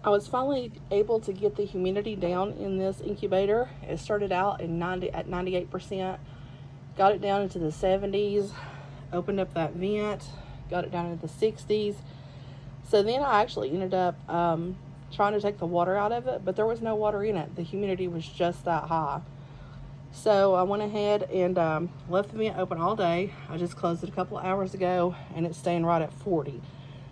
I was finally able to get the humidity down in this incubator. It started out at 98%, got it down into the 70s, opened up that vent, got it down into the 60s. So then I actually ended up trying to take the water out of it, but there was no water in it. The humidity was just that high. So I went ahead and left the vent open all day. I just closed it a couple of hours ago, and it's staying right at 40.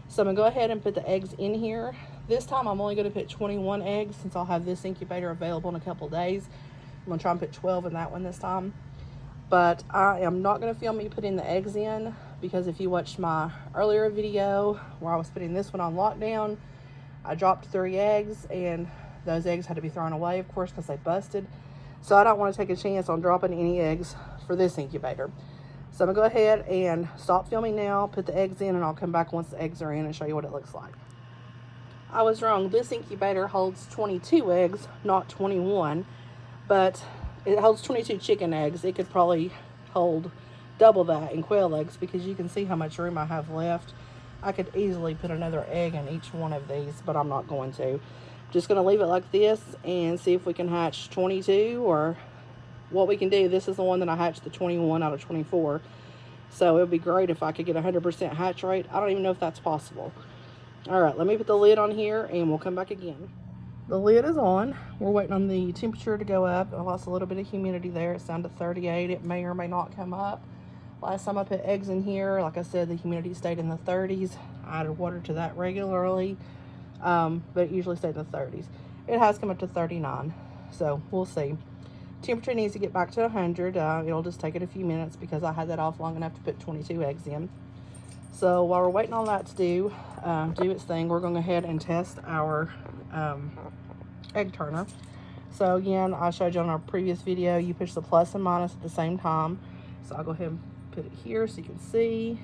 So I'm going to go ahead and put the eggs in here. This time I'm only going to put 21 eggs since I'll have this incubator available in a couple of days. I'm going to try and put 12 in that one this time. But I am not going to film me putting the eggs in, because if you watched my earlier video where I was putting this one on lockdown, I dropped 3 eggs, and those eggs had to be thrown away, of course, because they busted. So I don't want to take a chance on dropping any eggs for this incubator. So I'm going to go ahead and stop filming now, put the eggs in, and I'll come back once the eggs are in and show you what it looks like. I was wrong. This incubator holds 22 eggs, not 21, but it holds 22 chicken eggs. It could probably hold double that in quail eggs, because you can see how much room I have left. I could easily put another egg in each one of these, but I'm not going to. Just going to leave it like this and see if we can hatch 22, or what we can do. This is the one that I hatched the 21 out of 24. So it would be great if I could get 100% hatch rate. I don't even know if that's possible. All right, let me put the lid on here and we'll come back again. The lid is on. We're waiting on the temperature to go up. I lost a little bit of humidity there. It's down to 38. It may or may not come up. Last time I put eggs in here, like I said, the humidity stayed in the 30s. I added water to that regularly, but it usually stayed in the 30s. It has come up to 39, so we'll see. Temperature needs to get back to 100. It'll just take it a few minutes because I had that off long enough to put 22 eggs in. So while we're waiting on that to do its thing, we're going to go ahead and test our egg turner. So again, I showed you on our previous video, you push the plus and minus at the same time. So I'll go ahead and put it here so you can see.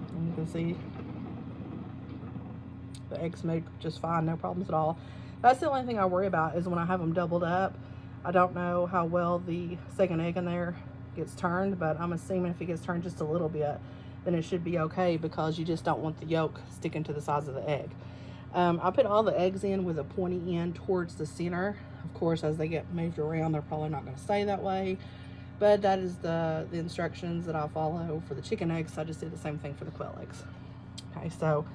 And you can see the eggs made just fine, no problems at all. That's the only thing I worry about, is when I have them doubled up. I don't know how well the second egg in there gets turned, but I'm assuming if it gets turned just a little bit, then it should be okay, because you just don't want the yolk sticking to the sides of the egg. I put all the eggs in with a pointy end towards the center. Of course, as they get moved around, they're probably not going to stay that way, but that is the instructions that I follow for the chicken eggs. So I just did the same thing for the quail eggs. Okay, so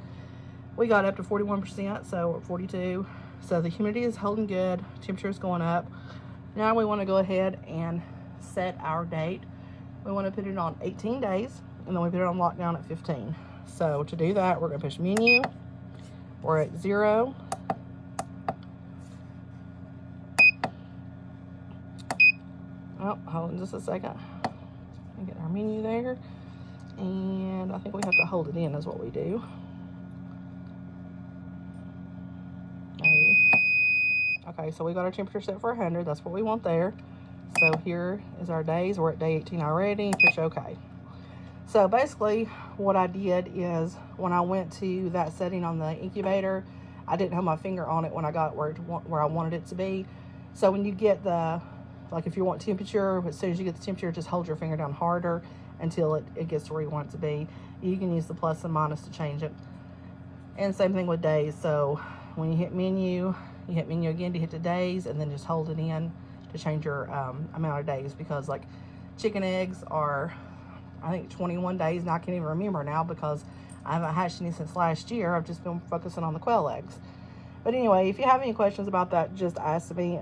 we got up to 41%, so we're at 42. So the humidity is holding good, temperature is going up. Now we want to go ahead and set our date. We want to put it on 18 days, and then we put it on lockdown at 15. So to do that, we're going to push menu. We're at 0. Oh, hold on just a second. Get our menu there. And I think we have to hold it in is what we do. Okay, so we got our temperature set for 100. That's what we want there. So here is our days. We're at day 18 already. Push OK. So basically what I did is, when I went to that setting on the incubator, I didn't have my finger on it when I got where I wanted it to be. So when you get the, like if you want temperature, as soon as you get the temperature, just hold your finger down harder until it gets to where you want it to be. You can use the plus and minus to change it. And same thing with days. So when you hit menu, you hit menu again to hit the days, and then just hold it in to change your amount of days, because like chicken eggs are, I think 21 days, and I can't even remember now because I haven't hatched any since last year. I've just been focusing on the quail eggs. But anyway, if you have any questions about that, just ask me,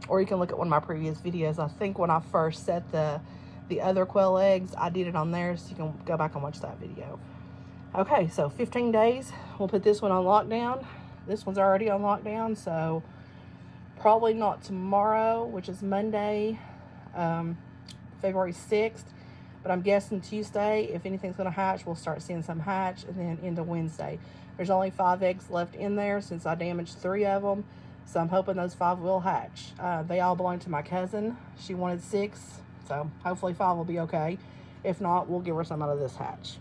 or you can look at one of my previous videos. I think when I first set the other quail eggs, I did it on there, so you can go back and watch that video. Okay, so 15 days. We'll put this one on lockdown. This one's already on lockdown, so probably not tomorrow, which is Monday, February 6th. But I'm guessing Tuesday, if anything's going to hatch, we'll start seeing some hatch, and then into Wednesday. There's only 5 eggs left in there since I damaged 3 of them, so I'm hoping those 5 will hatch. They all belong to my cousin. She wanted 6, so hopefully 5 will be okay. If not, we'll give her some out of this hatch.